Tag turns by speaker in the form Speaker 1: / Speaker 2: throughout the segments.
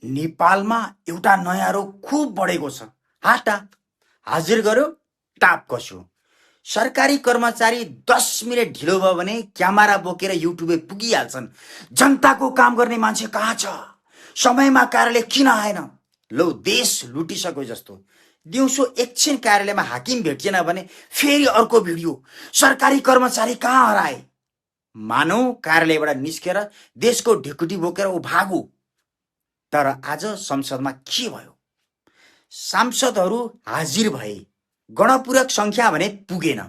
Speaker 1: नेपालमा एउटा नयाँ रोग खुब बढेको छ। हाटाप हाजिर गर्यो, टाप कस्यो। सरकारी कर्मचारी 10 मिनट ढिलो भयो भने क्यामेरा बोकेर युट्युबे पुगिहाल्छन्। जनताको काम गर्ने मान्छे कहाँ छ? समयमा कार्यालय किन आएन? लौ देश लुटिसक्यो जस्तो। दिउँसो एकछिन कार्यालयमा हाकिम भेटिएन भने फेरि अर्को भिडियो, सरकारी कर्मचारी कहाँ हराए? मानौ कार्यालयबाट निस्केर देशको ढिकुटी बोकेर ऊ भागु। तर आज संसदमा के भयो? सांसदहरू हाजिर भए, गणपूरक संख्या भने पुगेन।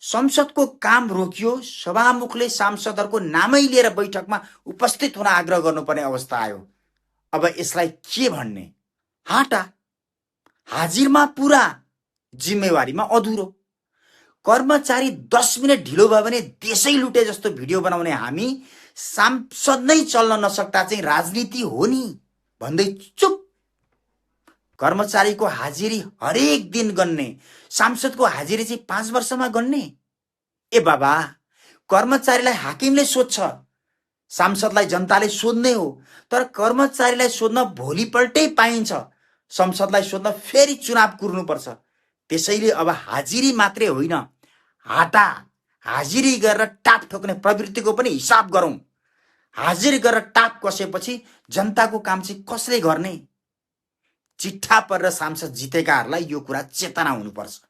Speaker 1: संसदको काम रोकियो। सभामुखले सांसदहरूको नामै लिएर बैठकमा उपस्थित हुन आग्रह गर्नुपर्ने अवस्था आयो। अब यसलाई के भन्ने? हाटा हाजिरमा पुरा, जिम्मेवारीमा अधुरो। कर्मचारी 10 मिनट ढिलो भयो भने देशै लुटे जस्तो भिडियो बनाउने हामी सांसद नै चल्न नसक्दा चाहिँ राजनीति हो नि भन्दै चुप। कर्मचारीको हाजिरी हरेक दिन गन्ने, सांसदको हाजिरी चाहिँ 5 वर्षमा गन्ने। ए बाबा, कर्मचारीलाई हाकिमले सोध्छ, सांसदलाई जनताले सोध्ने हो। तर कर्मचारीलाई सोध्न भोलिपल्टै पाइन्छ, संसदलाई सोध्न फेरि चुनाव कुर्नुपर्छ। त्यसैले अब हाजिरी मात्रै होइन, हाटा हाजिरी गरेर टाप ठोक्ने प्रवृत्तिको पनि हिसाब गरौँ। हाजिर गरेर टाप कसेपछि जनताको काम चाहिँ कसले गर्ने? चिट्ठा परेर सांसद जितेकाहरूलाई यो कुरा चेतना हुनुपर्छ।